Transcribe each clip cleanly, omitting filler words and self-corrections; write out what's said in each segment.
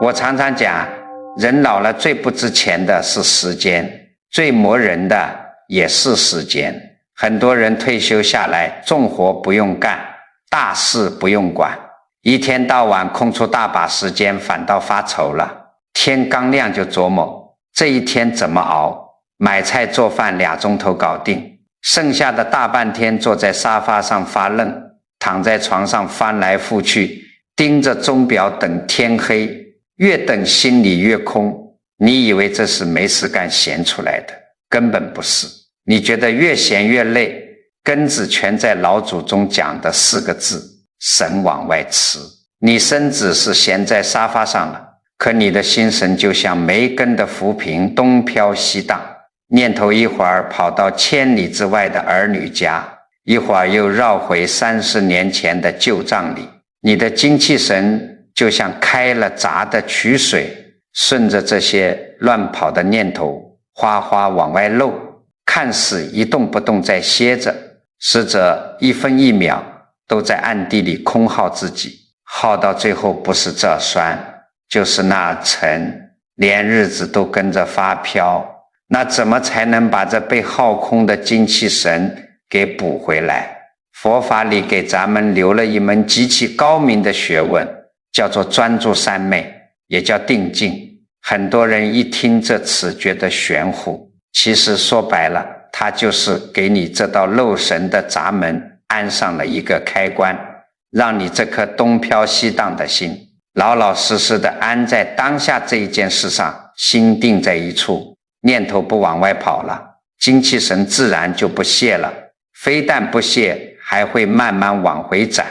我常常讲，人老了最不值钱的是时间，最磨人的也是时间。很多人退休下来，重活不用干，大事不用管，一天到晚空出大把时间，反倒发愁了。天刚亮就琢磨这一天怎么熬，买菜做饭2钟头搞定，剩下的大半天坐在沙发上发愣，躺在床上翻来覆去，盯着钟表等天黑，越等心里越空。你以为这是没事干闲出来的，根本不是。你觉得越闲越累，根子全在老祖宗讲的4个字：神往外驰。你身子是闲在沙发上了，可你的心神就像没根的浮萍，东飘西荡，念头一会儿跑到千里之外的儿女家，一会儿又绕回30年前的旧账里。你的精气神就像开了闸的渠水，顺着这些乱跑的念头哗哗往外漏，看似一动不动在歇着，实则1分1秒都在暗地里空耗自己，耗到最后不是这酸就是那沉，连日子都跟着发飘。那怎么才能把这被耗空的精气神给补回来？佛法里给咱们留了一门极其高明的学问，叫做专注三昧，也叫定静。很多人一听这词觉得玄乎，其实说白了，它就是给你这道漏神的闸门安上了一个开关，让你这颗东飘西荡的心老老实实的安在当下这一件事上，心定在一处，念头不往外跑了，精气神自然就不泄了。非但不泄，还会慢慢往回展，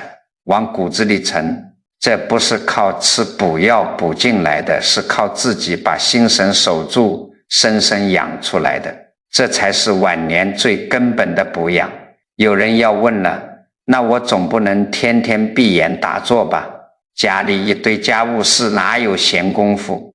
往骨子里沉。这不是靠吃补药补进来的，是靠自己把心神守住，深深养出来的。这才是晚年最根本的补养。有人要问了，那我总不能天天闭眼打坐吧？家里一堆家务事，哪有闲工夫？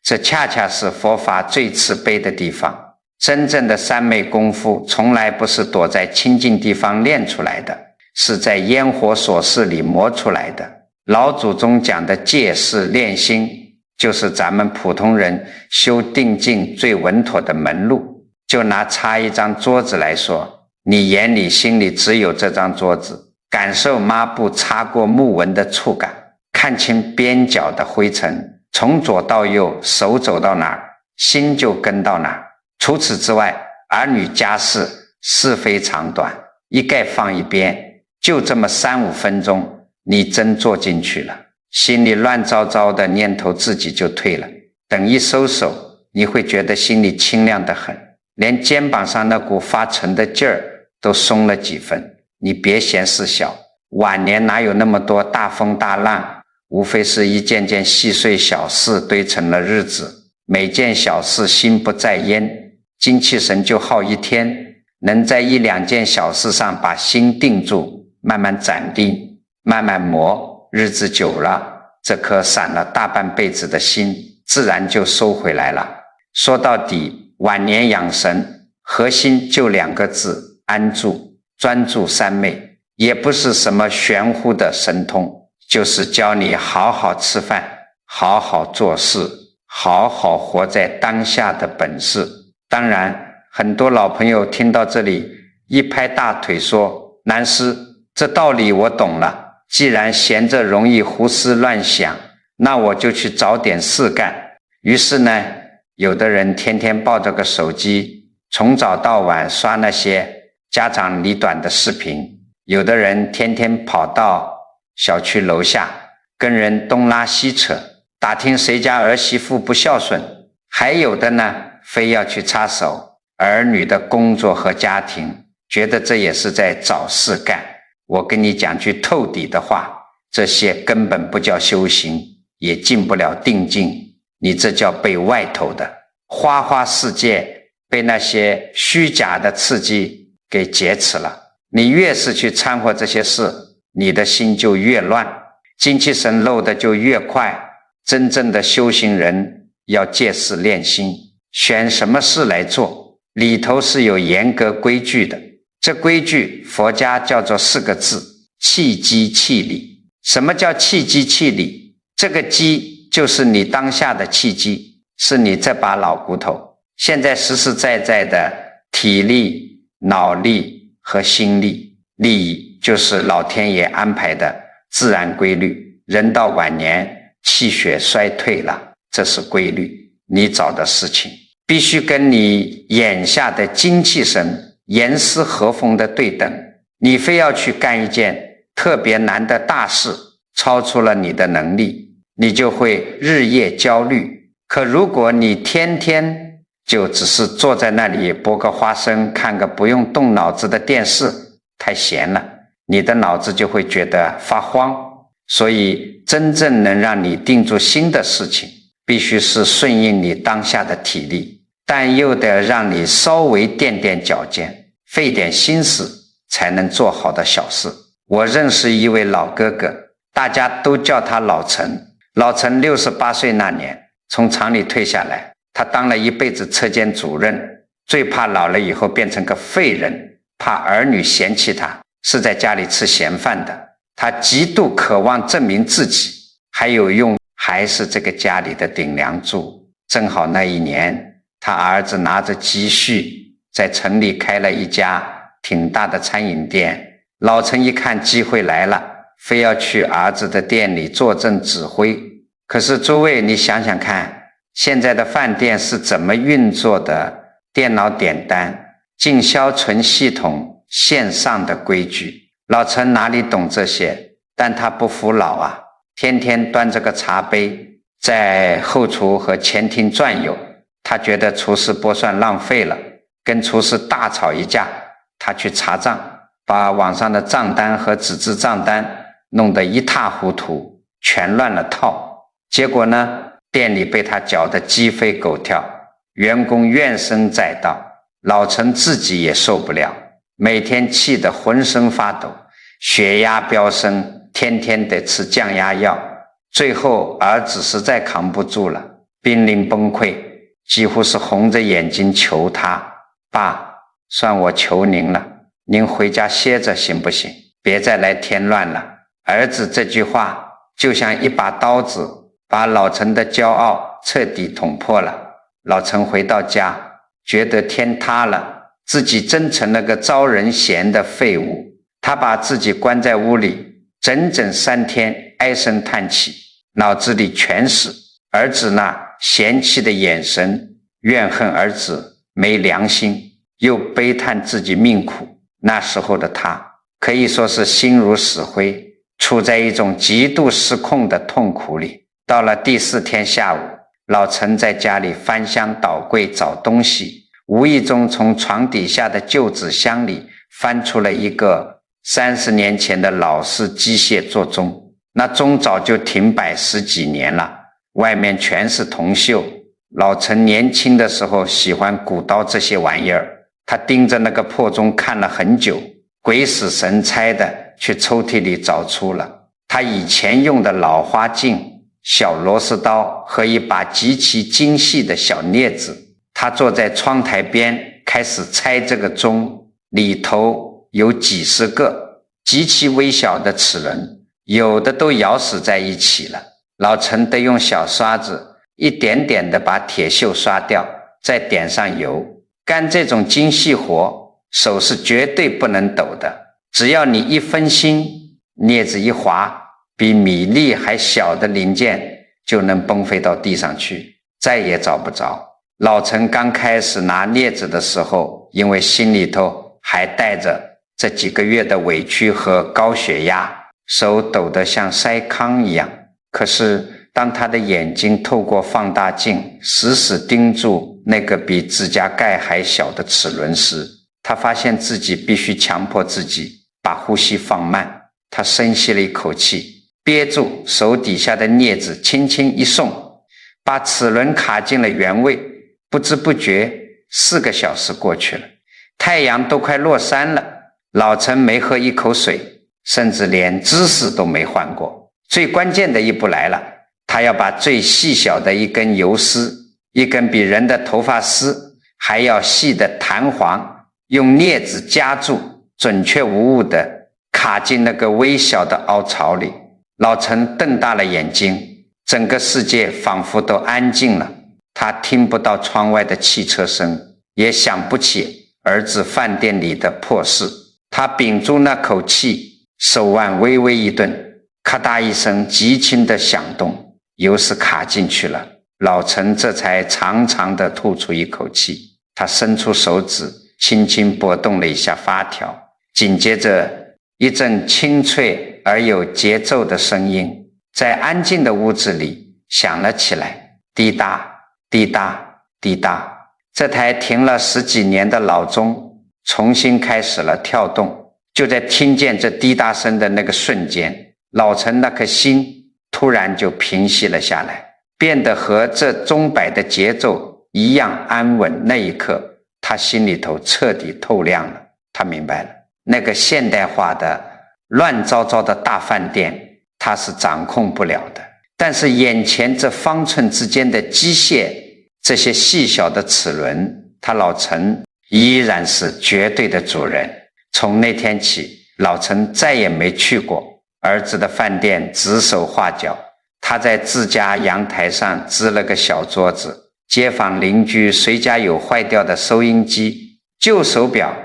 这恰恰是佛法最慈悲的地方。真正的三昧功夫从来不是躲在清净地方练出来的，是在烟火琐事里磨出来的。老祖宗讲的戒事练心，就是咱们普通人修定静最稳妥的门路。就拿擦一张桌子来说，你眼里心里只有这张桌子，感受抹布擦过木纹的触感，看清边角的灰尘，从左到右，手走到哪儿，心就跟到哪儿。除此之外，儿女家事是非长短一概放一边，就这么3-5分钟，你真做进去了，心里乱糟糟的念头自己就退了。等一收手，你会觉得心里清亮得很，连肩膀上那股发沉的劲儿都松了几分。你别嫌事小，晚年哪有那么多大风大浪，无非是一件件细碎小事堆成了日子，每件小事心不在焉，精气神就耗一天。能在1-2件小事上把心定住，慢慢斩定，慢慢磨，日子久了，这颗散了大半辈子的心自然就收回来了。说到底，晚年养神核心就2个字：安住。专注三昧也不是什么玄乎的神通，就是教你好好吃饭，好好做事，好好活在当下的本事。当然，很多老朋友听到这里一拍大腿说，南师，这道理我懂了，既然闲着容易胡思乱想，那我就去找点事干。于是呢，有的人天天抱着个手机，从早到晚刷那些家长里短的视频，有的人天天跑到小区楼下跟人东拉西扯，打听谁家儿媳妇不孝顺，还有的呢非要去插手儿女的工作和家庭，觉得这也是在找事干。我跟你讲句透底的话，这些根本不叫修行，也进不了定境，你这叫被外头的花花世界，被那些虚假的刺激给劫持了。你越是去掺和这些事，你的心就越乱，精气神漏的就越快。真正的修行人要戒事练心，选什么事来做，里头是有严格规矩的。这规矩佛家叫做4个字：气机气理。什么叫气机气理？这个机就是你当下的气机，是你这把老骨头，现在实实在在的体力、脑力和心力。力就是老天爷安排的自然规律，人到晚年气血衰退了，这是规律。你找的事情必须跟你眼下的精气神严丝合缝的对等，你非要去干一件特别难的大事，超出了你的能力，你就会日夜焦虑。可如果你天天就只是坐在那里剥个花生，看个不用动脑子的电视，太闲了，你的脑子就会觉得发慌。所以真正能让你定住心的事情，必须是顺应你当下的体力，但又得让你稍微垫垫脚尖，费点心思才能做好的小事。我认识一位老哥哥，大家都叫他老陈。老陈68岁那年从厂里退下来，他当了一辈子车间主任，最怕老了以后变成个废人，怕儿女嫌弃他，是在家里吃闲饭的。他极度渴望证明自己还有用，还是这个家里的顶梁柱。正好那一年，他儿子拿着积蓄在城里开了一家挺大的餐饮店。老陈一看机会来了，非要去儿子的店里坐镇指挥。可是诸位，你想想看，现在的饭店是怎么运作的？电脑点单、进销存系统、线上的规矩，老陈哪里懂这些？但他不服老啊，天天端着个茶杯在后厨和前厅转悠。他觉得厨师剥蒜浪费了，跟厨师大吵一架。他去查账，把网上的账单和纸质账单弄得一塌糊涂，全乱了套。结果呢，店里被他搅得鸡飞狗跳，员工怨声载道，老陈自己也受不了，每天气得浑身发抖，血压飙升，天天得吃降压药。最后儿子实在扛不住了，濒临崩溃，几乎是红着眼睛求他：爸，算我求您了，您回家歇着行不行？别再来添乱了。儿子这句话就像一把刀子，把老陈的骄傲彻底捅破了。老陈回到家，觉得天塌了，自己真成了个招人嫌的废物。他把自己关在屋里整整3天，唉声叹气，脑子里全是儿子那嫌弃的眼神，怨恨儿子没良心，又悲叹自己命苦。那时候的他可以说是心如死灰，处在一种极度失控的痛苦里。到了第4天下午，老陈在家里翻箱倒柜找东西，无意中从床底下的旧纸箱里翻出了一个30年前的老式机械座钟。那钟早就停摆10几年了，外面全是铜锈。老陈年轻的时候喜欢鼓捣这些玩意儿，他盯着那个破钟看了很久，鬼使神差的去抽屉里找出了他以前用的老花镜、小螺丝刀和一把极其精细的小镊子。他坐在窗台边开始拆这个钟，里头有几十个极其微小的齿轮，有的都咬死在一起了。老陈得用小刷子一点点的把铁锈刷掉，再点上油。干这种精细活，手是绝对不能抖的，只要你一分心，镊子一滑，比米粒还小的零件就能崩飞到地上去，再也找不着。老陈刚开始拿镊子的时候，因为心里头还带着这几个月的委屈和高血压，手抖得像筛糠一样。可是当他的眼睛透过放大镜死死盯住那个比指甲盖还小的齿轮时，他发现自己必须强迫自己把呼吸放慢。他深吸了一口气，憋住手底下的镊子，轻轻一送，把齿轮卡进了原位。不知不觉4个小时过去了，太阳都快落山了，老陈没喝一口水，甚至连姿势都没换过。最关键的一步来了，他要把最细小的一根油丝，一根比人的头发丝还要细的弹簧，用镊子夹住，准确无误地卡进那个微小的凹槽里。老陈瞪大了眼睛，整个世界仿佛都安静了。他听不到窗外的汽车声，也想不起儿子饭店里的破事。他屏住那口气，手腕微微一顿，咔嗒一声极轻的响动，油丝卡进去了。老陈这才长长的吐出一口气，他伸出手指轻轻拨动了一下发条，紧接着一阵清脆而有节奏的声音在安静的屋子里响了起来，滴答滴答滴答。这台停了10几年的老钟重新开始了跳动。就在听见这滴答声的那个瞬间，老陈那颗心突然就平息了下来，变得和这钟摆的节奏一样安稳。那一刻他心里头彻底透亮了，他明白了，那个现代化的乱糟糟的大饭店他是掌控不了的，但是眼前这方寸之间的机械，这些细小的齿轮，他老陈依然是绝对的主人。从那天起，老陈再也没去过儿子的饭店指手画脚。他在自家阳台上支了个小桌子，街坊邻居谁家有坏掉的收音机、旧手表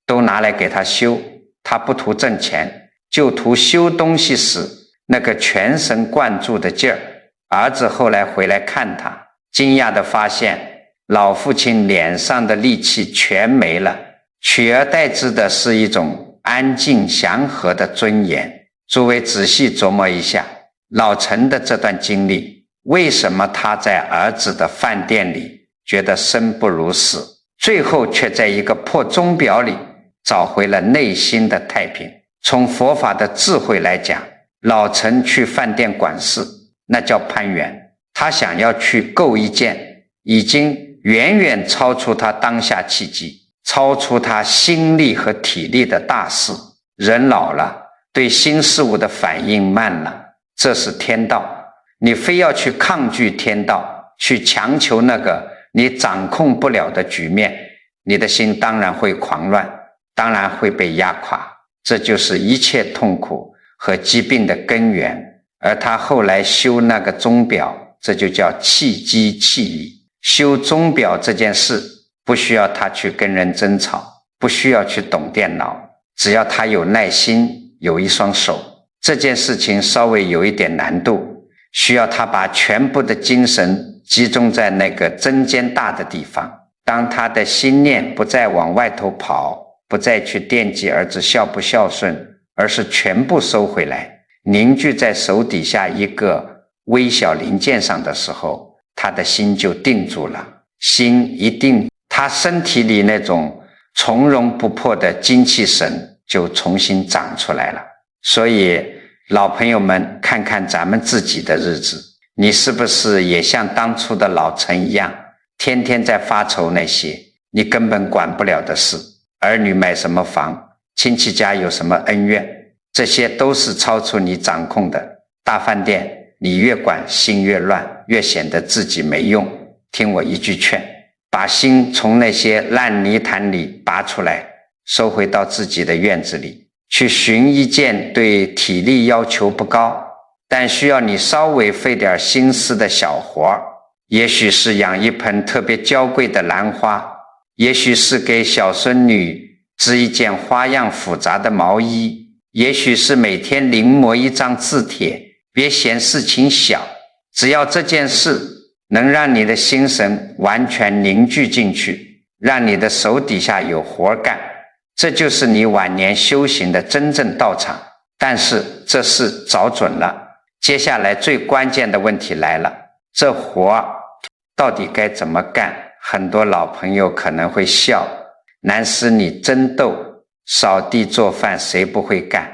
都拿来给他修。他不图挣钱，就图修东西时那个全神贯注的劲儿。儿子后来回来看他，惊讶地发现老父亲脸上的戾气全没了，取而代之的是一种安静祥和的尊严。诸位仔细琢磨一下，老陈的这段经历，为什么他在儿子的饭店里觉得生不如死，最后却在一个破钟表里找回了内心的太平。从佛法的智慧来讲，老陈去饭店管事那叫攀缘，他想要去购一件已经远远超出他当下契机，超出他心力和体力的大事。人老了，对新事物的反应慢了，这是天道。你非要去抗拒天道，去强求那个你掌控不了的局面，你的心当然会狂乱，当然会被压垮。这就是一切痛苦和疾病的根源。而他后来修那个钟表，这就叫弃机弃理。修钟表这件事不需要他去跟人争吵，不需要去懂电脑，只要他有耐心，有一双手。这件事情稍微有一点难度，需要他把全部的精神集中在那个针尖大的地方。当他的心念不再往外头跑，不再去惦记儿子孝不孝顺，而是全部收回来，凝聚在手底下一个微小零件上的时候，他的心就定住了。心一定，他身体里那种从容不迫的精气神就重新长出来了。所以老朋友们，看看咱们自己的日子，你是不是也像当初的老陈一样，天天在发愁那些你根本管不了的事，儿女买什么房，亲戚家有什么恩怨，这些都是超出你掌控的。大饭店你越管心越乱，越显得自己没用。听我一句劝，把心从那些烂泥潭里拔出来，收回到自己的院子里，去寻一件对体力要求不高，但需要你稍微费点心思的小活，也许是养一盆特别娇贵的兰花，也许是给小孙女织一件花样复杂的毛衣，也许是每天临摹一张字帖。别嫌事情小，只要这件事能让你的心神完全凝聚进去，让你的手底下有活干，这就是你晚年修行的真正道场。但是这事找准了，接下来最关键的问题来了，这活到底该怎么干？很多老朋友可能会笑，南师你真逗，扫地做饭谁不会干，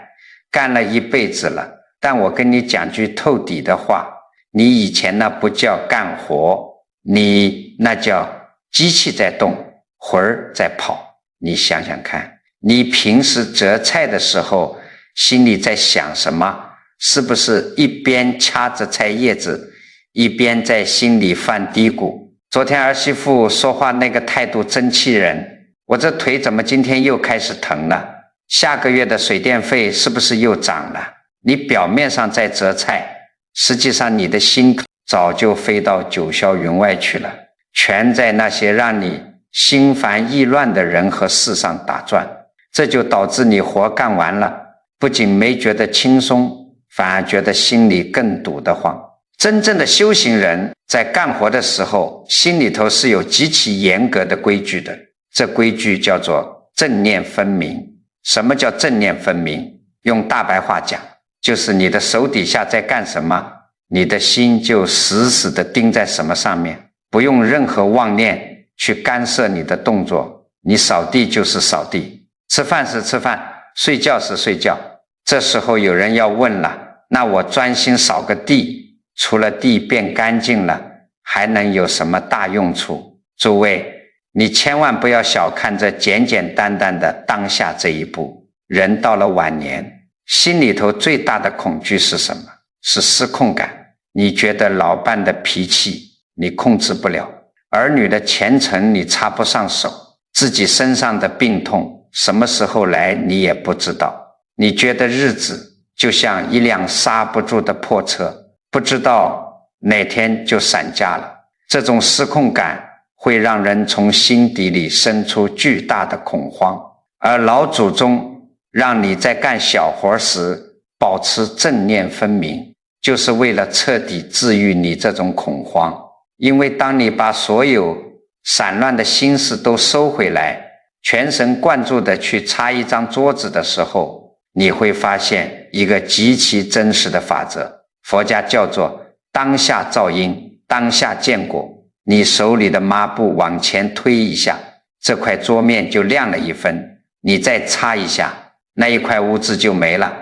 干了一辈子了。但我跟你讲句透底的话，你以前那不叫干活，你那叫机器在动，魂儿在跑。你想想看，你平时择菜的时候心里在想什么？是不是一边掐着菜叶子，一边在心里犯嘀咕？昨天儿媳妇说话那个态度真气人，我这腿怎么今天又开始疼了？下个月的水电费是不是又涨了？你表面上在择菜，实际上你的心早就飞到九霄云外去了，全在那些让你心烦意乱的人和事上打转。这就导致你活干完了，不仅没觉得轻松，反而觉得心里更堵得慌。真正的修行人在干活的时候，心里头是有极其严格的规矩的，这规矩叫做正念分明。什么叫正念分明？用大白话讲，就是你的手底下在干什么，你的心就死死地盯在什么上面，不用任何妄念去干涉你的动作。你扫地就是扫地，吃饭是吃饭，睡觉是睡觉。这时候有人要问了，那我专心扫个地，除了地变干净了，还能有什么大用处？诸位，你千万不要小看这简简单单的当下这一步。人到了晚年，心里头最大的恐惧是什么？是失控感。你觉得老伴的脾气你控制不了，儿女的前程你插不上手，自己身上的病痛什么时候来你也不知道。你觉得日子就像一辆刹不住的破车，不知道哪天就散架了。这种失控感会让人从心底里生出巨大的恐慌，而老祖宗让你在干小活时保持正念分明，就是为了彻底治愈你这种恐慌。因为当你把所有散乱的心事都收回来，全神贯注地去擦一张桌子的时候，你会发现一个极其真实的法则，佛家叫做当下造因，当下见果。你手里的抹布往前推一下，这块桌面就亮了一分，你再擦一下，那一块污渍就没了。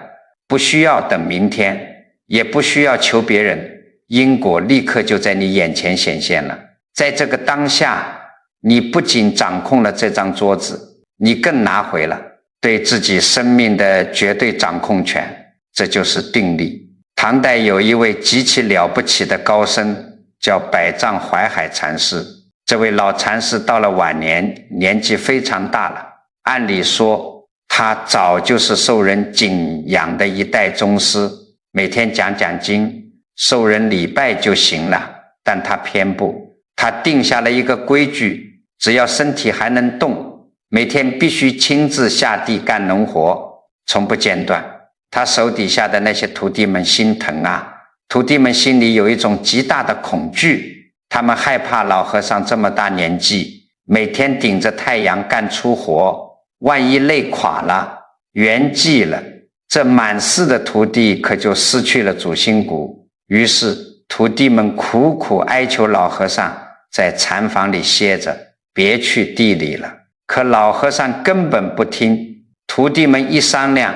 不需要等明天，也不需要求别人，因果立刻就在你眼前显现了。在这个当下，你不仅掌控了这张桌子，你更拿回了对自己生命的绝对掌控权，这就是定力。唐代有一位极其了不起的高僧，叫百丈怀海禅师。这位老禅师到了晚年，年纪非常大了，按理说他早就是受人敬仰的一代宗师，每天讲讲经，受人礼拜就行了。但他偏不，他定下了一个规矩，只要身体还能动，每天必须亲自下地干农活，从不间断。他手底下的那些徒弟们心疼啊，徒弟们心里有一种极大的恐惧，他们害怕老和尚这么大年纪，每天顶着太阳干粗活，万一累垮了，圆寂了，这满室的徒弟可就失去了主心骨。于是徒弟们苦苦哀求老和尚在禅房里歇着，别去地里了。可老和尚根本不听，徒弟们一商量，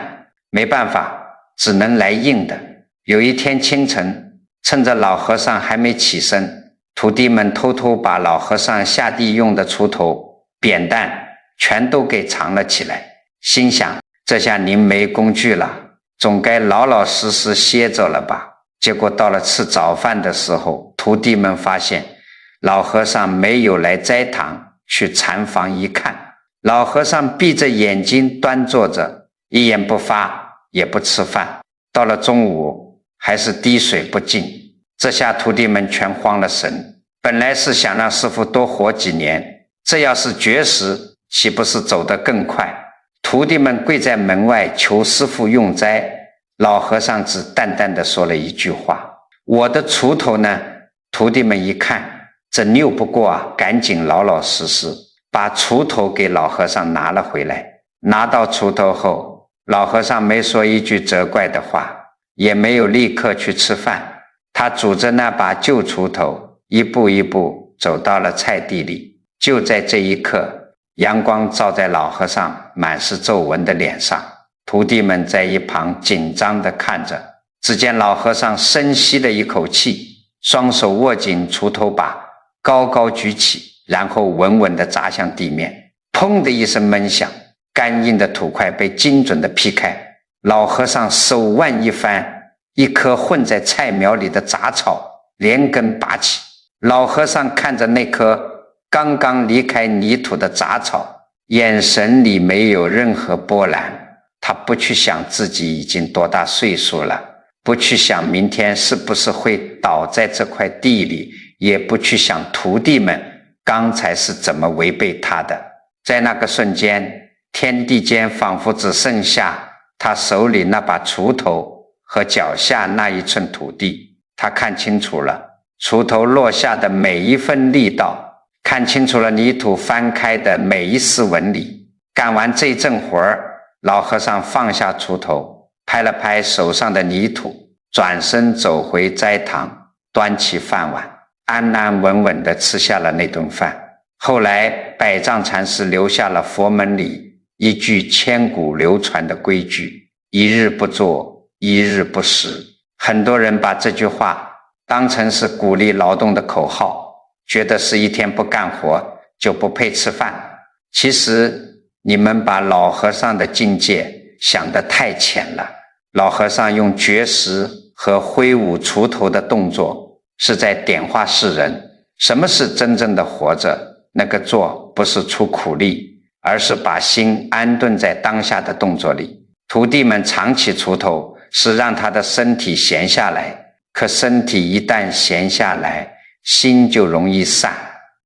没办法，只能来硬的。有一天清晨，趁着老和尚还没起身，徒弟们偷偷把老和尚下地用的锄头、扁担全都给藏了起来，心想这下您没工具了，总该老老实实歇着了吧。结果到了吃早饭的时候，徒弟们发现老和尚没有来斋堂，去禅房一看，老和尚闭着眼睛端坐着，一言不发，也不吃饭。到了中午还是滴水不进。这下徒弟们全慌了神，本来是想让师父多活几年，这要是绝食，岂不是走得更快？徒弟们跪在门外求师父用斋，老和尚只淡淡地说了一句话：我的锄头呢？徒弟们一看这拗不过啊，赶紧老老实实把锄头给老和尚拿了回来。拿到锄头后，老和尚没说一句责怪的话，也没有立刻去吃饭，他拄着那把旧锄头，一步一步走到了菜地里。就在这一刻，阳光照在老和尚满是皱纹的脸上，徒弟们在一旁紧张地看着。只见老和尚深吸了一口气，双手握紧锄头把，高高举起，然后稳稳地砸向地面。砰的一声闷响，干硬的土块被精准地劈开。老和尚手腕一翻，一棵混在菜苗里的杂草连根拔起。老和尚看着那棵刚刚离开泥土的杂草，眼神里没有任何波澜。他不去想自己已经多大岁数了，不去想明天是不是会倒在这块地里，也不去想徒弟们刚才是怎么违背他的。在那个瞬间，天地间仿佛只剩下他手里那把锄头和脚下那一寸土地。他看清楚了锄头落下的每一分力道，看清楚了泥土翻开的每一丝纹理。干完这一阵活儿，老和尚放下锄头，拍了拍手上的泥土，转身走回斋堂，端起饭碗，安安稳稳地吃下了那顿饭。后来百丈禅师留下了佛门里一句千古流传的规矩：一日不做，一日不食。很多人把这句话当成是鼓励劳动的口号，觉得是一天不干活就不配吃饭。其实你们把老和尚的境界想得太浅了。老和尚用绝食和挥舞锄头的动作是在点化世人，什么是真正的活着？那个做不是出苦力，而是把心安顿在当下的动作里。徒弟们藏起锄头是让他的身体闲下来，可身体一旦闲下来，心就容易散，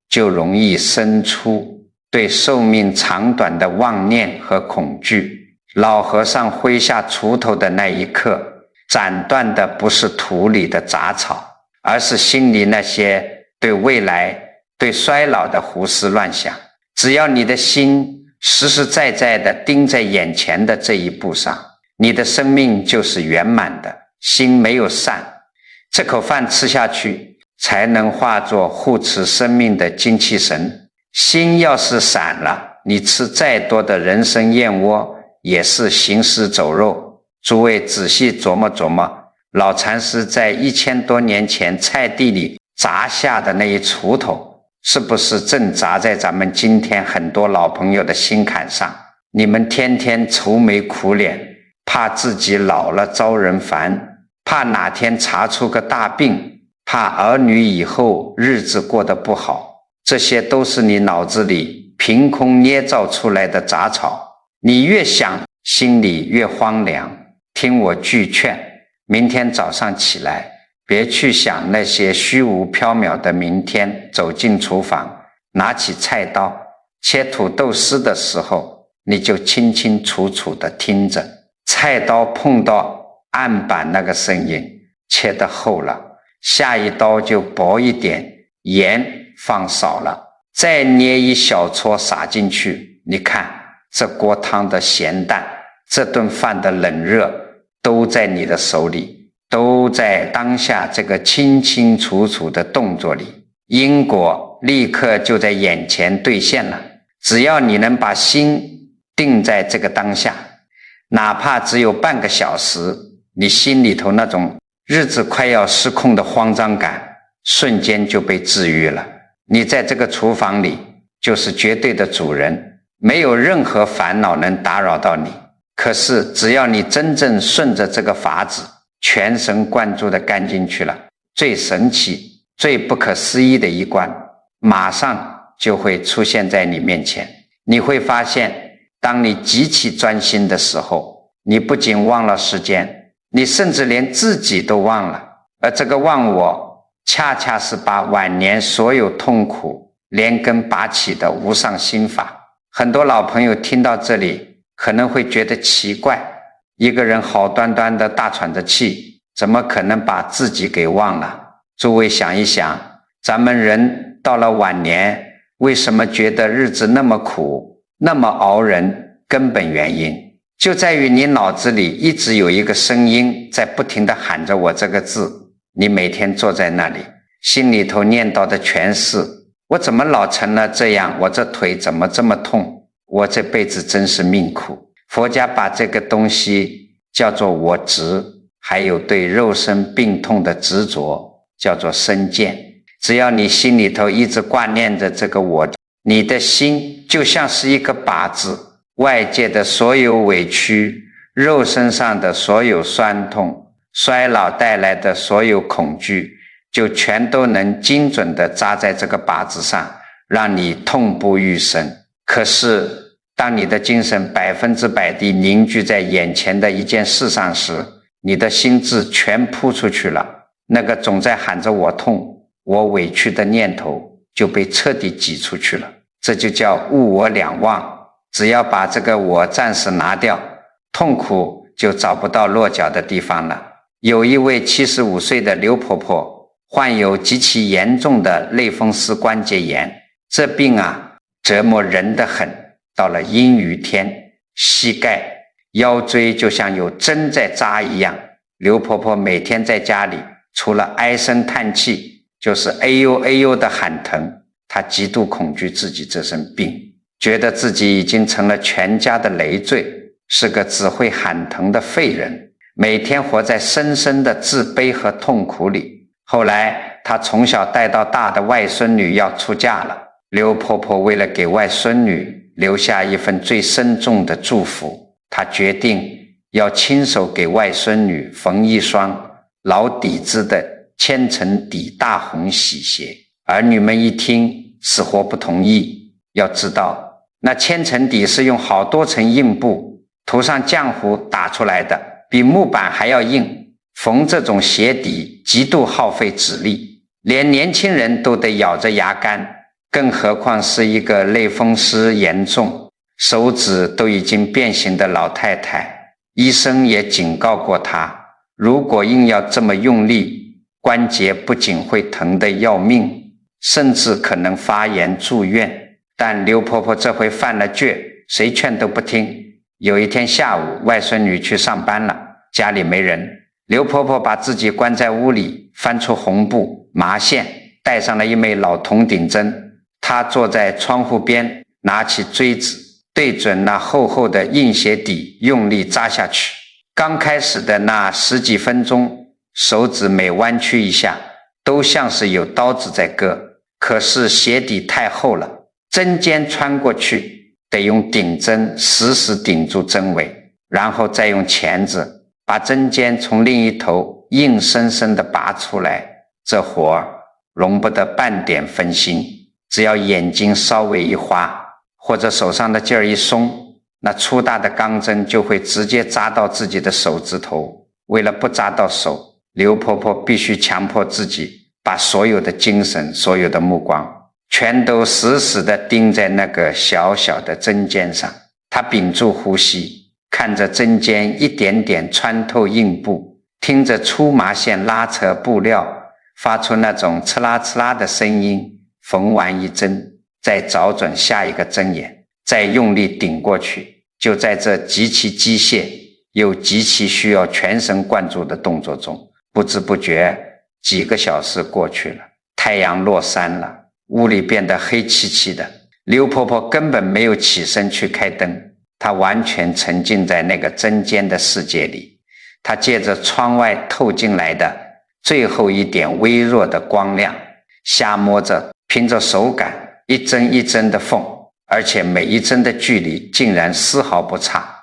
就容易生出对寿命长短的妄念和恐惧。老和尚挥下锄头的那一刻，斩断的不是土里的杂草，而是心里那些对未来对衰老的胡思乱想。只要你的心实实在在地盯在眼前的这一步上，你的生命就是圆满的。心没有散，这口饭吃下去才能化作护持生命的精气神。心要是散了，你吃再多的人参燕窝也是行尸走肉。诸位仔细琢磨琢磨，老禅师在1000多年前菜地里砸下的那一锄头，是不是正砸在咱们今天很多老朋友的心坎上？你们天天愁眉苦脸，怕自己老了招人烦，怕哪天查出个大病，怕儿女以后日子过得不好，这些都是你脑子里凭空捏造出来的杂草。你越想，心里越荒凉。听我句劝，明天早上起来，别去想那些虚无缥缈的明天。走进厨房，拿起菜刀，切土豆丝的时候，你就清清楚楚地听着菜刀碰到案板那个声音，切得厚了，下一刀就薄一点，盐放少了，再捏一小撮撒进去。你看这锅汤的咸淡，这顿饭的冷热，都在你的手里，都在当下这个清清楚楚的动作里，因果立刻就在眼前兑现了。只要你能把心定在这个当下，哪怕只有半个小时，你心里头那种日子快要失控的慌张感瞬间就被治愈了。你在这个厨房里就是绝对的主人，没有任何烦恼能打扰到你。可是只要你真正顺着这个法子，全神贯注地干进去了，最神奇最不可思议的一关马上就会出现在你面前。你会发现，当你极其专心的时候，你不仅忘了时间，你甚至连自己都忘了。而这个忘我，恰恰是把晚年所有痛苦连根拔起的无上心法。很多老朋友听到这里可能会觉得奇怪，一个人好端端的大喘着气，怎么可能把自己给忘了？诸位想一想，咱们人到了晚年，为什么觉得日子那么苦，那么熬人？根本原因就在于你脑子里一直有一个声音在不停地喊着我这个字。你每天坐在那里，心里头念叨的全是我怎么老成了这样，我这腿怎么这么痛，我这辈子真是命苦。佛家把这个东西叫做我执，还有对肉身病痛的执着叫做身见。只要你心里头一直挂念着这个我，你的心就像是一个靶子，外界的所有委屈，肉身上的所有酸痛，衰老带来的所有恐惧，就全都能精准地扎在这个靶子上，让你痛不欲生。可是当你的精神100%地凝聚在眼前的一件事上时，你的心智全扑出去了，那个总在喊着我痛我委屈的念头就被彻底挤出去了。这就叫物我两忘，只要把这个我暂时拿掉，痛苦就找不到落脚的地方了。有一位75岁的刘婆婆患有极其严重的类风湿关节炎，这病折磨人得很，到了阴雨天，膝盖腰椎就像有针在扎一样。刘婆婆每天在家里除了唉声叹气，就是哎呦哎呦的喊疼。她极度恐惧自己这身病，觉得自己已经成了全家的累赘，是个只会喊疼的废人，每天活在深深的自卑和痛苦里。后来她从小带到大的外孙女要出嫁了，刘婆婆为了给外孙女留下一份最深重的祝福，她决定要亲手给外孙女缝一双老底子的千层底大红喜鞋。儿女们一听死活不同意，要知道那千层底是用好多层硬布涂上浆糊打出来的，比木板还要硬，缝这种鞋底极度耗费指力，连年轻人都得咬着牙干，更何况是一个类风湿严重手指都已经变形的老太太。医生也警告过她，如果硬要这么用力，关节不仅会疼得要命，甚至可能发炎住院。但刘婆婆这回犯了倔，谁劝都不听。有一天下午，外孙女去上班了，家里没人，刘婆婆把自己关在屋里，翻出红布麻线，带上了一枚老铜顶针。她坐在窗户边，拿起锥子对准那厚厚的硬鞋底用力扎下去。刚开始的那10几分钟，手指每弯曲一下都像是有刀子在割，可是鞋底太厚了，针尖穿过去得用顶针死死顶住针尾，然后再用钳子把针尖从另一头硬生生地拔出来。这活儿容不得半点分心，只要眼睛稍微一花，或者手上的劲儿一松，那粗大的钢针就会直接扎到自己的手指头。为了不扎到手，刘婆婆必须强迫自己把所有的精神所有的目光全都死死地盯在那个小小的针尖上。她屏住呼吸，看着针尖一点点穿透硬布，听着粗麻线拉扯布料发出那种呲啦呲啦的声音，缝完一针再找准下一个针眼，再用力顶过去。就在这极其机械又极其需要全神贯注的动作中，不知不觉几个小时过去了，太阳落山了，屋里变得黑漆漆的。刘婆婆根本没有起身去开灯，她完全沉浸在那个针尖的世界里。她借着窗外透进来的最后一点微弱的光亮，瞎摸着，凭着手感一针一针的缝，而且每一针的距离竟然丝毫不差。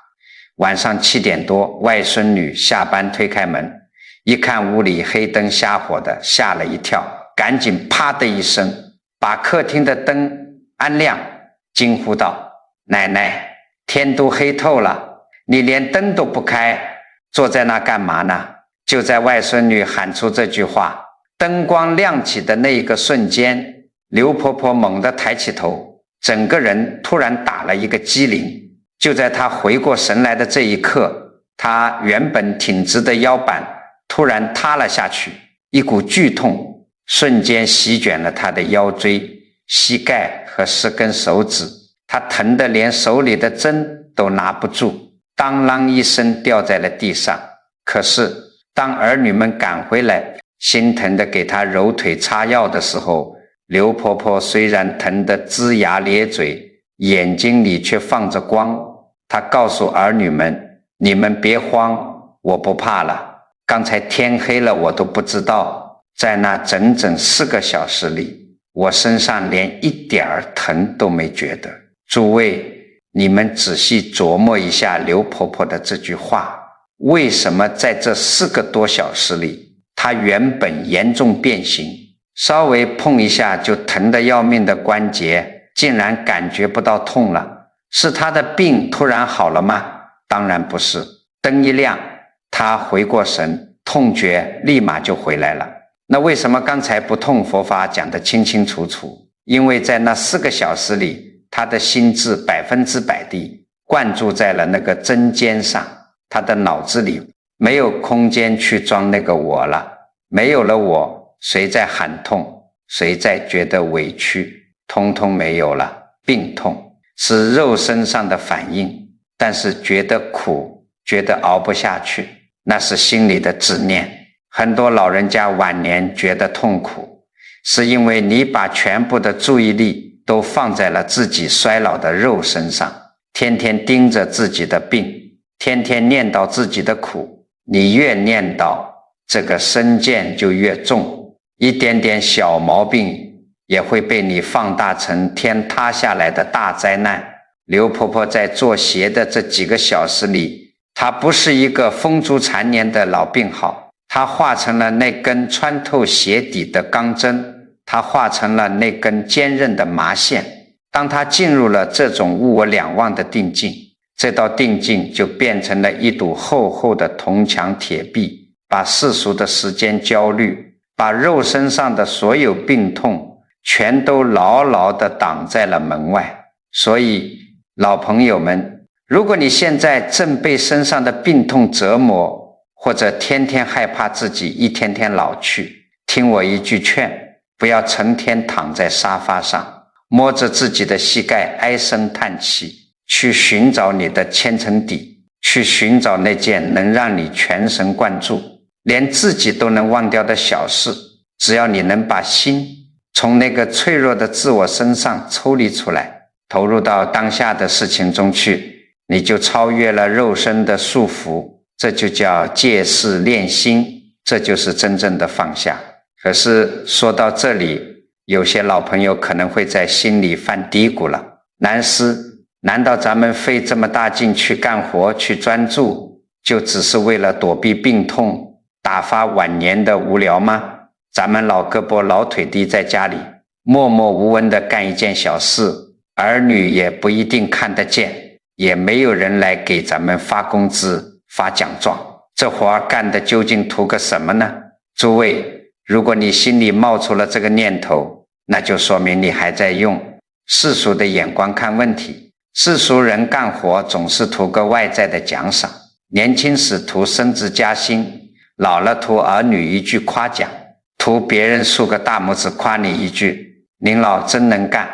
晚上7点多，外孙女下班推开门，一看屋里黑灯瞎火的，吓了一跳，赶紧啪的一声把客厅的灯按亮，惊呼道：奶奶，天都黑透了，你连灯都不开，坐在那干嘛呢？就在外孙女喊出这句话，灯光亮起的那一个瞬间，刘婆婆猛地抬起头，整个人突然打了一个激灵。就在她回过神来的这一刻，她原本挺直的腰板突然塌了下去，一股剧痛瞬间席卷了她的腰椎、膝盖和10根手指，她疼得连手里的针都拿不住，当啷一声掉在了地上。可是当儿女们赶回来，心疼地给她揉腿擦药的时候，刘婆婆虽然疼得龇牙咧嘴，眼睛里却放着光。她告诉儿女们，你们别慌，我不怕了，刚才天黑了我都不知道，在那整整4个小时里，我身上连一点儿疼都没觉得。诸位，你们仔细琢磨一下刘婆婆的这句话，为什么在这4个多小时里，她原本严重变形，稍微碰一下就疼得要命的关节竟然感觉不到痛了？是她的病突然好了吗？当然不是。灯一亮，他回过神，痛觉立马就回来了。那为什么刚才不痛佛法讲得清清楚楚？因为在那4个小时里，他的心智100%地灌注在了那个针尖上，他的脑子里没有空间去装那个我了，没有了我，谁在喊痛，谁在觉得委屈，通通没有了。病痛是肉身上的反应，但是觉得苦，觉得熬不下去，那是心里的执念。很多老人家晚年觉得痛苦，是因为你把全部的注意力都放在了自己衰老的肉身上，天天盯着自己的病，天天念叨自己的苦，你越念叨，这个身见就越重，一点点小毛病也会被你放大成天塌下来的大灾难。刘婆婆在做鞋的这几个小时里，她不是一个风烛残年的老病号，她化成了那根穿透鞋底的钢针，她化成了那根坚韧的麻线。当她进入了这种物我两忘的定境，这道定境就变成了一堵厚厚的铜墙铁壁，把世俗的时间焦虑，把肉身上的所有病痛全都牢牢地挡在了门外。所以老朋友们，如果你现在正被身上的病痛折磨，或者天天害怕自己一天天老去，听我一句劝，不要成天躺在沙发上，摸着自己的膝盖唉声叹气，去寻找你的千层底，去寻找那件能让你全神贯注，连自己都能忘掉的小事。只要你能把心从那个脆弱的自我身上抽离出来，投入到当下的事情中去，你就超越了肉身的束缚，这就叫借势练心，这就是真正的放下。可是说到这里，有些老朋友可能会在心里犯嘀咕了，南师，难道咱们费这么大劲去干活去专注，就只是为了躲避病痛，打发晚年的无聊吗？咱们老胳膊老腿地在家里默默无闻地干一件小事，儿女也不一定看得见，也没有人来给咱们发工资发奖状，这活干的究竟图个什么呢？诸位，如果你心里冒出了这个念头，那就说明你还在用世俗的眼光看问题。世俗人干活总是图个外在的奖赏，年轻时图升职加薪，老了图儿女一句夸奖，图别人竖个大拇指夸你一句您老真能干。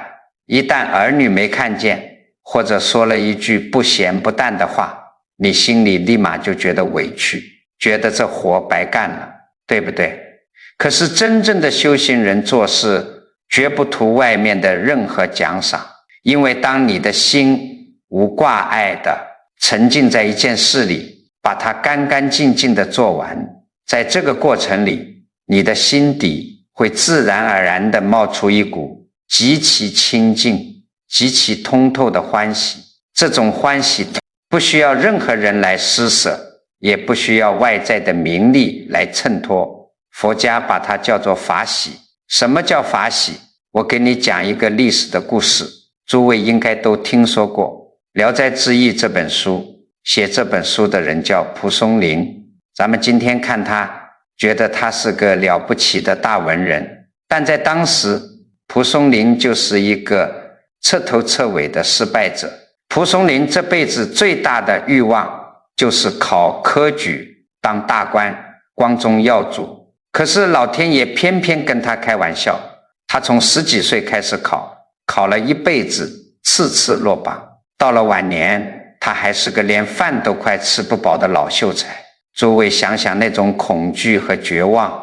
一旦儿女没看见，或者说了一句不咸不淡的话，你心里立马就觉得委屈，觉得这活白干了，对不对？可是真正的修行人做事绝不图外面的任何奖赏，因为当你的心无挂碍的沉浸在一件事里，把它干干净净的做完，在这个过程里，你的心底会自然而然地冒出一股极其清净极其通透的欢喜。这种欢喜不需要任何人来施舍，也不需要外在的名利来衬托，佛家把它叫做法喜。什么叫法喜？我给你讲一个历史的故事，诸位应该都听说过《聊斋志异》这本书，写这本书的人叫蒲松龄。咱们今天看他，觉得他是个了不起的大文人，但在当时蒲松龄就是一个彻头彻尾的失败者。蒲松龄这辈子最大的欲望就是考科举当大官，光宗耀祖。可是老天爷偏偏跟他开玩笑，他从10几岁开始考了一辈子，次次落榜。到了晚年，他还是个连饭都快吃不饱的老秀才。诸位想想那种恐惧和绝望，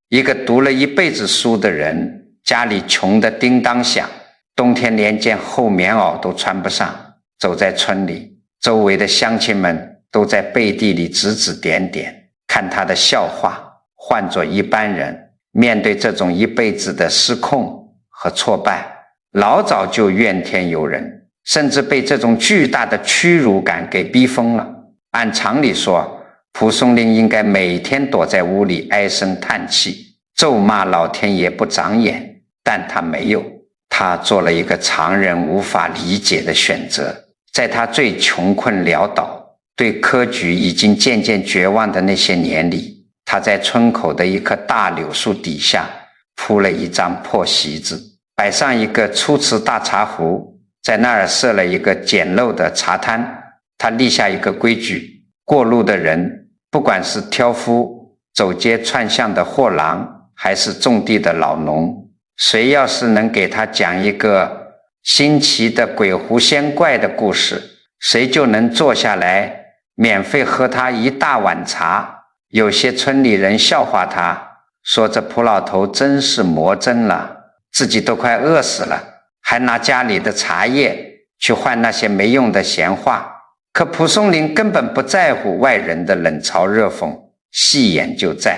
一个读了一辈子书的人，家里穷得叮当响，冬天连件厚棉袄都穿不上，走在村里，周围的乡亲们都在背地里指指点点，看他的笑话。换作一般人，面对这种一辈子的失控和挫败，老早就怨天尤人，甚至被这种巨大的屈辱感给逼疯了。按常理说，蒲松龄应该每天躲在屋里唉声叹气，咒骂老天爷不长眼，但他没有，他做了一个常人无法理解的选择。在他最穷困潦倒、对科举已经渐渐绝望的那些年里，他在村口的一棵大柳树底下铺了一张破席子，摆上一个粗瓷大茶壶，在那儿设了一个简陋的茶摊。他立下一个规矩，过路的人，不管是挑夫、走街串巷的货郎，还是种地的老农，谁要是能给他讲一个新奇的鬼狐仙怪的故事，谁就能坐下来免费喝他一大碗茶。有些村里人笑话他，说这蒲老头真是魔怔了，自己都快饿死了，还拿家里的茶叶去换那些没用的闲话。可蒲松龄根本不在乎外人的冷嘲热讽，戏眼就在。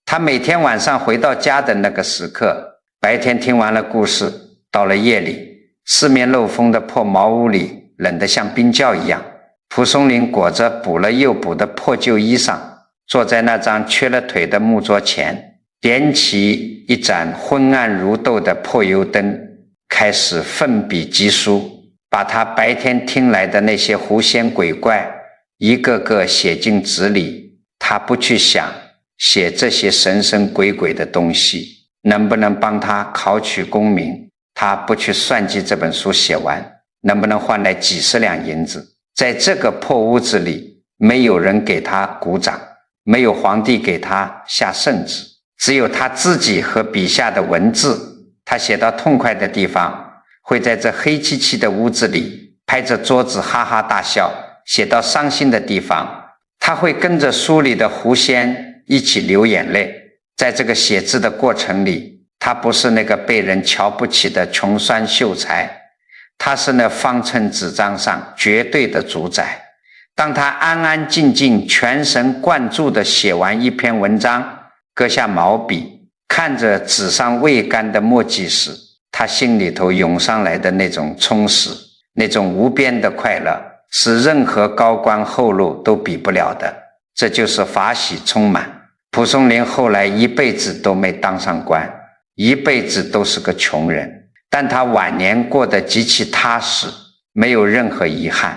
他每天晚上回到家的那个时刻，白天听完了故事，到了夜里，四面漏风的破茅屋里冷得像冰窖一样，蒲松龄裹着补了又补的破旧衣裳，坐在那张缺了腿的木桌前，点起一盏昏暗如豆的破油灯，开始奋笔疾书，把他白天听来的那些狐仙鬼怪一个个写进纸里。他不去想写这些神神鬼鬼的东西能不能帮他考取功名，他不去算计这本书写完能不能换来几十两银子。在这个破屋子里，没有人给他鼓掌，没有皇帝给他下圣旨，只有他自己和笔下的文字。他写到痛快的地方，会在这黑漆漆的屋子里拍着桌子哈哈大笑，写到伤心的地方，他会跟着书里的狐仙一起流眼泪。在这个写字的过程里，他不是那个被人瞧不起的穷酸秀才，他是那方寸纸张上绝对的主宰。当他安安静静全神贯注地写完一篇文章，搁下毛笔，看着纸上未干的墨迹时，他心里头涌上来的那种充实，那种无边的快乐，是任何高官厚禄都比不了的。这就是法喜充满。蒲松龄后来一辈子都没当上官，一辈子都是个穷人，但他晚年过得极其踏实，没有任何遗憾，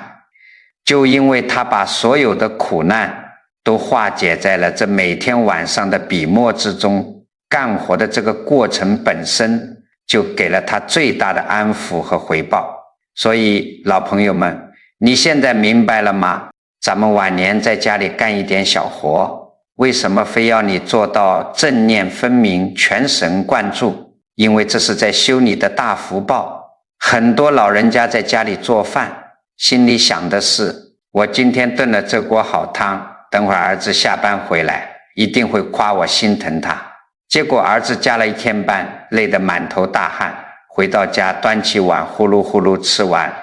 就因为他把所有的苦难都化解在了这每天晚上的笔墨之中。干活的这个过程本身就给了他最大的安抚和回报。所以老朋友们，你现在明白了吗？咱们晚年在家里干一点小活，为什么非要你做到正念分明、全神贯注？因为这是在修你的大福报。很多老人家在家里做饭，心里想的是，我今天炖了这锅好汤，等会儿儿子下班回来一定会夸我心疼他。结果儿子加了一天班，累得满头大汗，回到家端起碗呼噜呼噜吃完，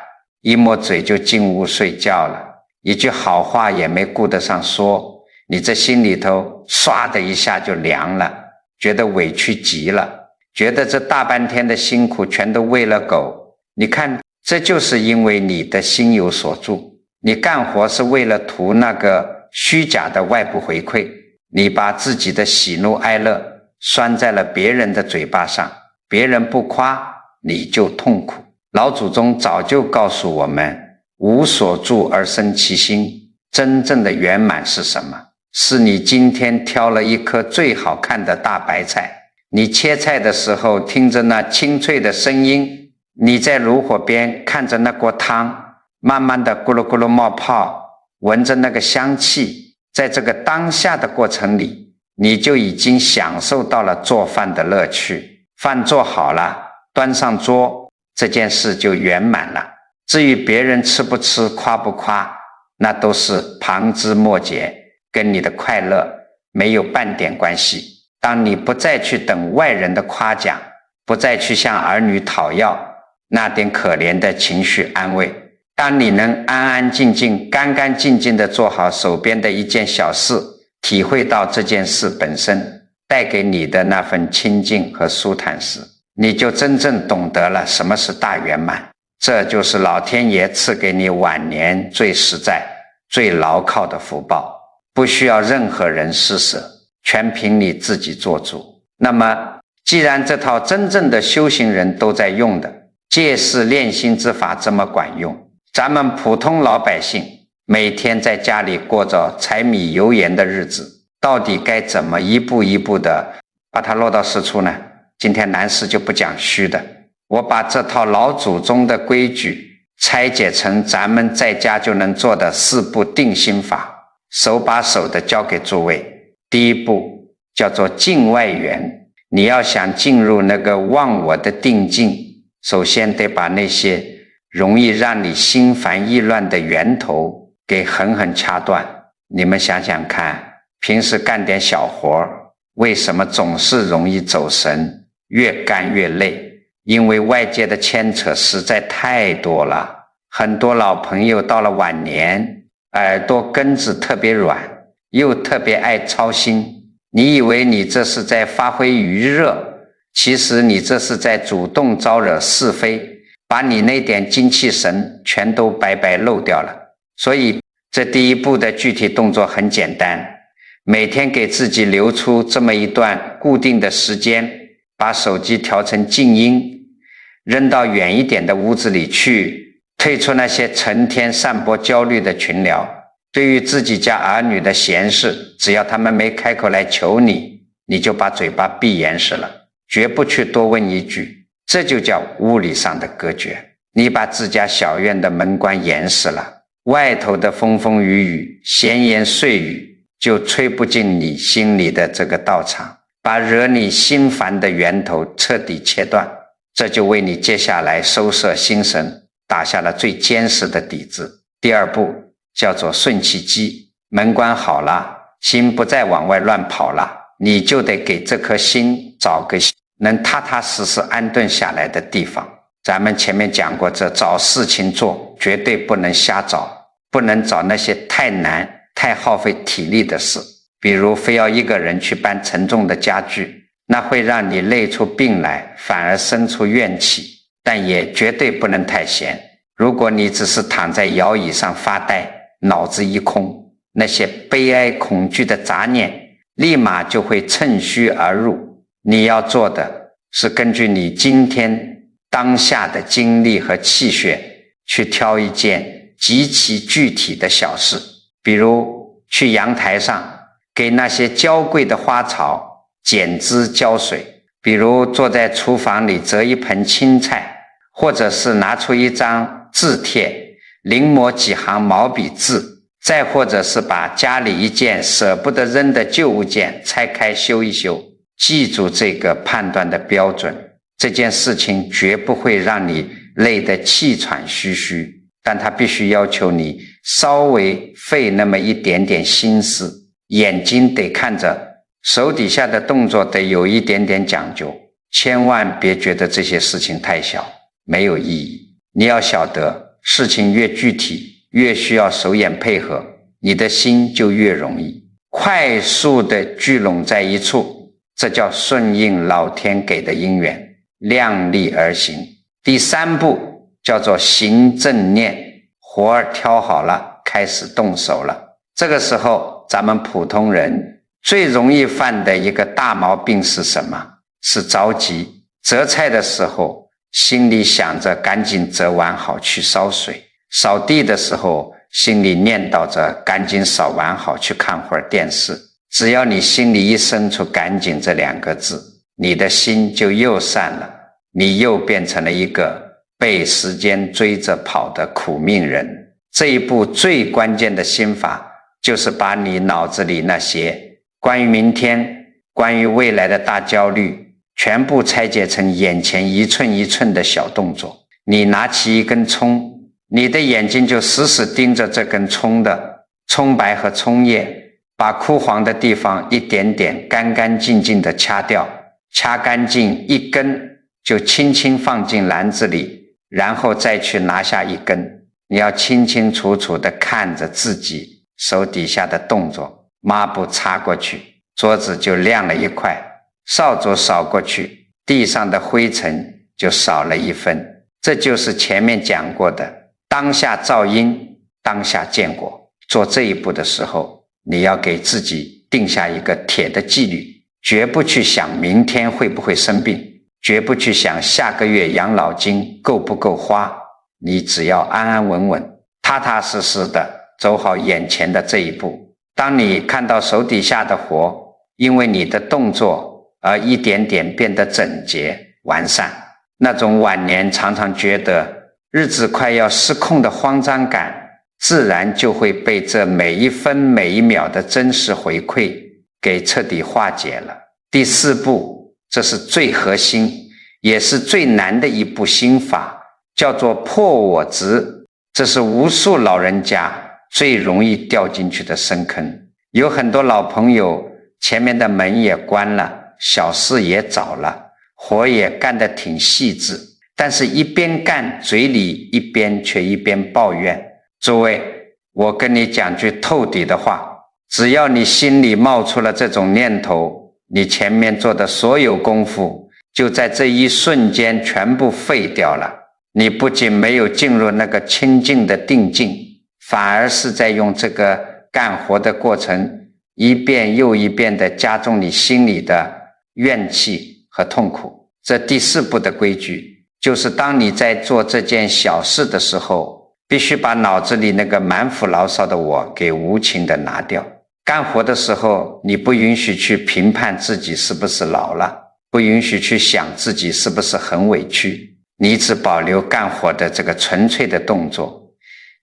一抹嘴就进屋睡觉了，一句好话也没顾得上说。你这心里头唰的一下就凉了，觉得委屈极了，觉得这大半天的辛苦全都喂了狗。你看，这就是因为你的心有所住，你干活是为了图那个虚假的外部回馈，你把自己的喜怒哀乐拴在了别人的嘴巴上，别人不夸你就痛苦。老祖宗早就告诉我们，无所住而生其心，真正的圆满是什么？是你今天挑了一颗最好看的大白菜，你切菜的时候听着那清脆的声音，你在炉火边看着那锅汤慢慢的咕噜咕噜冒泡，闻着那个香气，在这个当下的过程里，你就已经享受到了做饭的乐趣。饭做好了，端上桌，这件事就圆满了。至于别人吃不吃、夸不夸，那都是旁枝末节，跟你的快乐没有半点关系。当你不再去等外人的夸奖，不再去向儿女讨要那点可怜的情绪安慰，当你能安安静静、干干净净地做好手边的一件小事，体会到这件事本身带给你的那份清净和舒坦时，你就真正懂得了什么是大圆满。这就是老天爷赐给你晚年最实在、最牢靠的福报，不需要任何人施舍，全凭你自己做主。那么既然这套真正的修行人都在用的借势练心之法这么管用，咱们普通老百姓每天在家里过着柴米油盐的日子，到底该怎么一步一步的把它落到实处呢？今天南师就不讲虚的，我把这套老祖宗的规矩拆解成咱们在家就能做的4步定心法，手把手的教给诸位。第一步叫做境外缘，你要想进入那个忘我的定境，首先得把那些容易让你心烦意乱的源头给狠狠掐断。你们想想看，平时干点小活，为什么总是容易走神，越干越累？因为外界的牵扯实在太多了。很多老朋友到了晚年，耳朵根子特别软，又特别爱操心。你以为你这是在发挥余热，其实你这是在主动招惹是非，把你那点精气神全都白白漏掉了。所以这第一步的具体动作很简单，每天给自己留出这么一段固定的时间，把手机调成静音，扔到远一点的屋子里去，退出那些成天散播焦虑的群聊。对于自己家儿女的闲事，只要他们没开口来求你，你就把嘴巴闭严实了，绝不去多问一句，这就叫物理上的隔绝。你把自家小院的门关严实了，外头的风风雨雨、闲言碎语就吹不进你心里的这个道场，把惹你心烦的源头彻底切断，这就为你接下来收摄心神打下了最坚实的底子。第二步叫做顺其机，门关好了，心不再往外乱跑了，你就得给这颗心找个能踏踏实实安顿下来的地方。咱们前面讲过，这找事情做绝对不能瞎找，不能找那些太难太耗费体力的事，比如非要一个人去搬沉重的家具，那会让你累出病来，反而生出怨气。但也绝对不能太闲，如果你只是躺在摇椅上发呆，脑子一空，那些悲哀恐惧的杂念立马就会趁虚而入。你要做的是根据你今天当下的精力和气血，去挑一件极其具体的小事，比如去阳台上给那些娇贵的花草剪枝浇水，比如坐在厨房里折一盆青菜，或者是拿出一张字帖临摹几行毛笔字，再或者是把家里一件舍不得扔的旧物件拆开修一修。记住这个判断的标准，这件事情绝不会让你累得气喘吁吁，但它必须要求你稍微费那么一点点心思，眼睛得看着，手底下的动作得有一点点讲究，千万别觉得这些事情太小，没有意义。你要晓得，事情越具体，越需要手眼配合，你的心就越容易快速的聚拢在一处，这叫顺应老天给的因缘，量力而行。第三步叫做行正念，活儿挑好了，开始动手了。这个时候咱们普通人最容易犯的一个大毛病是什么？是着急。择菜的时候心里想着赶紧择完好去烧水，扫地的时候心里念叨着赶紧扫完好去看会儿电视。只要你心里一生出赶紧这2个字，你的心就又散了，你又变成了一个被时间追着跑的苦命人。这一步最关键的心法，就是把你脑子里那些关于明天、关于未来的大焦虑全部拆解成眼前一寸一寸的小动作。你拿起一根葱，你的眼睛就死死盯着这根葱的葱白和葱叶，把枯黄的地方一点点干干净净的掐掉，掐干净一根就轻轻放进篮子里，然后再去拿下一根。你要清清楚楚地看着自己手底下的动作，抹布擦过去，桌子就亮了一块，扫帚扫过去，地上的灰尘就少了一分。这就是前面讲过的当下造因，当下见果。做这一步的时候，你要给自己定下一个铁的纪律，绝不去想明天会不会生病，绝不去想下个月养老金够不够花，你只要安安稳稳踏踏实实的走好眼前的这一步。当你看到手底下的活因为你的动作而一点点变得整洁完善，那种晚年常常觉得日子快要失控的慌张感，自然就会被这每一分每一秒的真实回馈给彻底化解了。第4步，这是最核心也是最难的一步心法，叫做破我执。这是无数老人家最容易掉进去的深坑。有很多老朋友前面的门也关了，小事也找了，活也干得挺细致，但是一边干嘴里却一边抱怨。诸位，我跟你讲句透底的话，只要你心里冒出了这种念头，你前面做的所有功夫就在这一瞬间全部废掉了。你不仅没有进入那个清净的定境，反而是在用这个干活的过程一遍又一遍地加重你心里的怨气和痛苦。这第4步的规矩就是当你在做这件小事的时候，必须把脑子里那个满腹牢骚的我给无情地拿掉。干活的时候，你不允许去评判自己是不是老了，不允许去想自己是不是很委屈，你只保留干活的这个纯粹的动作。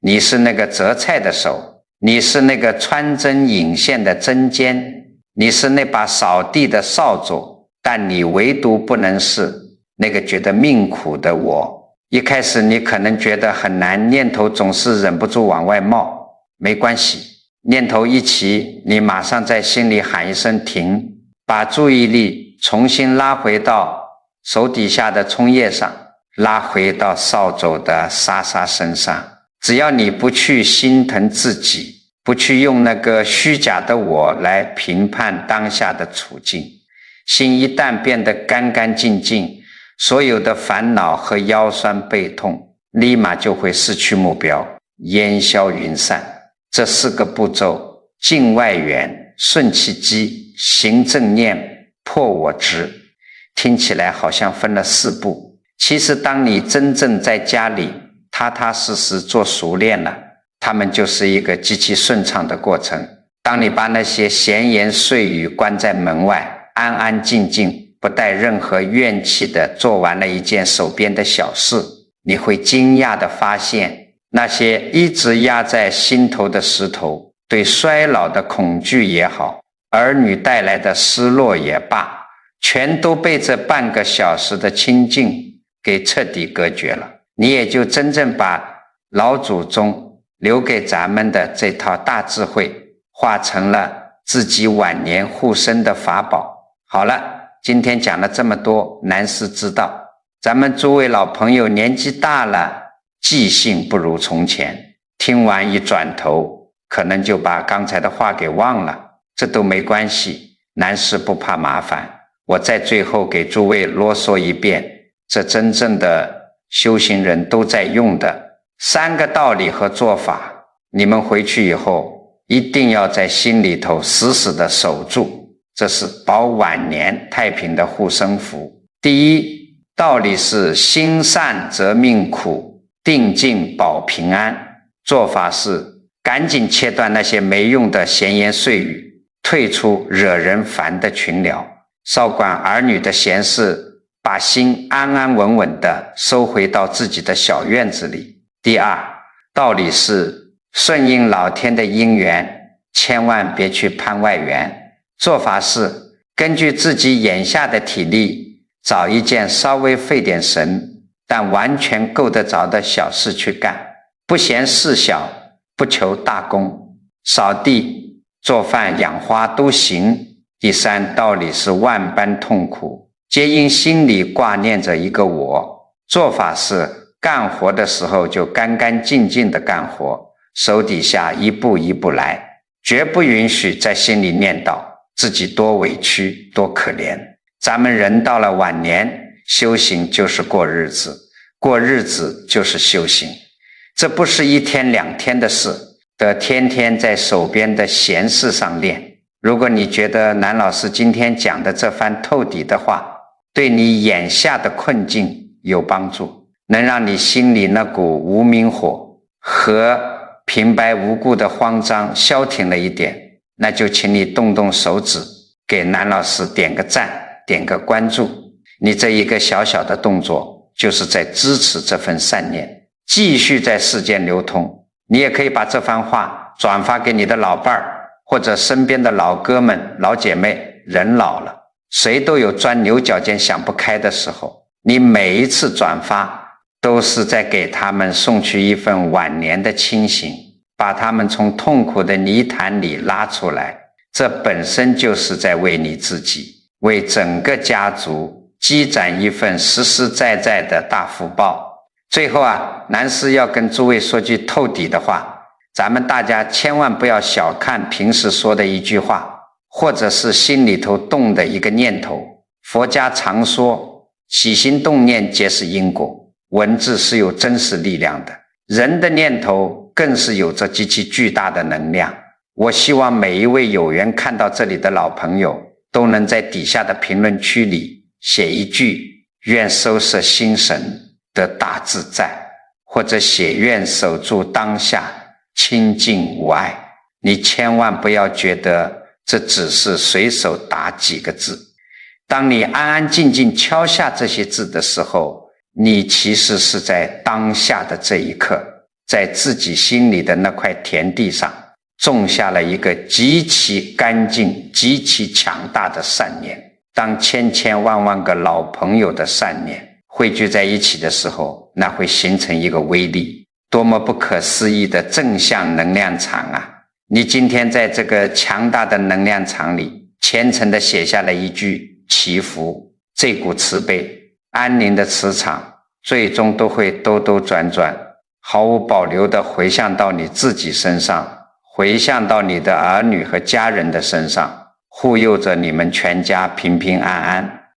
你是那个择菜的手，你是那个穿针引线的针尖，你是那把扫地的扫帚，但你唯独不能是那个觉得命苦的我。一开始你可能觉得很难，念头总是忍不住往外冒，没关系，念头一起，你马上在心里喊一声停，把注意力重新拉回到手底下的葱叶上，拉回到扫帚的沙沙身上。只要你不去心疼自己，不去用那个虚假的我来评判当下的处境，心一旦变得干干净净，所有的烦恼和腰酸背痛立马就会失去目标，烟消云散。这4个步骤，静外缘，顺其机，行正念，破我执，听起来好像分了4步，其实当你真正在家里踏踏实实做熟练了，它们就是一个极其顺畅的过程。当你把那些闲言碎语关在门外，安安静静不带任何怨气的做完了一件手边的小事，你会惊讶地发现，那些一直压在心头的石头，对衰老的恐惧也好，儿女带来的失落也罢，全都被这半个小时的清静给彻底隔绝了。你也就真正把老祖宗留给咱们的这套大智慧化成了自己晚年护身的法宝。好了，今天讲了这么多，南师知道咱们诸位老朋友年纪大了，记性不如从前，听完一转头可能就把刚才的话给忘了，这都没关系，南师不怕麻烦。我在最后给诸位啰嗦一遍，这真正的修行人都在用的3个道理和做法，你们回去以后一定要在心里头死死地守住，这是保晚年太平的护身符。第一道理是心善则命苦，定静保平安。做法是赶紧切断那些没用的闲言碎语，退出惹人烦的群聊，少管儿女的闲事，把心安安稳稳地收回到自己的小院子里。第2道理是顺应老天的因缘，千万别去攀外缘。做法是根据自己眼下的体力，找一件稍微费点神但完全够得着的小事去干，不嫌事小，不求大功，扫地做饭养花都行。第3道理是万般痛苦皆因心里挂念着一个我。做法是干活的时候就干干净净的干活，手底下一步一步来，绝不允许在心里念叨自己多委屈多可怜。咱们人到了晚年，修行就是过日子，过日子就是修行，这不是1天2天的事，得天天在手边的闲事上练。如果你觉得南老师今天讲的这番透底的话对你眼下的困境有帮助，能让你心里那股无名火和平白无故的慌张消停了一点，那就请你动动手指，给南老师点个赞，点个关注。你这一个小小的动作，就是在支持这份善念，继续在世间流通。你也可以把这番话转发给你的老伴儿，或者身边的老哥们、老姐妹。人老了，谁都有钻牛角尖想不开的时候，你每一次转发都是在给他们送去一份晚年的清醒，把他们从痛苦的泥潭里拉出来，这本身就是在为你自己，为整个家族积攒一份实实在在的大福报。最后南师要跟诸位说句透底的话，咱们大家千万不要小看平时说的一句话，或者是心里头动的一个念头。佛家常说起心动念皆是因果，文字是有真实力量的，人的念头更是有着极其巨大的能量。我希望每一位有缘看到这里的老朋友，都能在底下的评论区里写一句愿收摄心神得大自在，或者写愿守住当下清净无碍。你千万不要觉得这只是随手打几个字，当你安安静静敲下这些字的时候，你其实是在当下的这一刻，在自己心里的那块田地上种下了一个极其干净、极其强大的善念。当千千万万个老朋友的善念汇聚在一起的时候，那会形成一个威力，多么不可思议的正向能量场啊！你今天在这个强大的能量场里虔诚地写下了一句祈福，这股慈悲安宁的磁场最终都会兜兜转转，毫无保留地回向到你自己身上，回向到你的儿女和家人的身上，护佑着你们全家平平安安。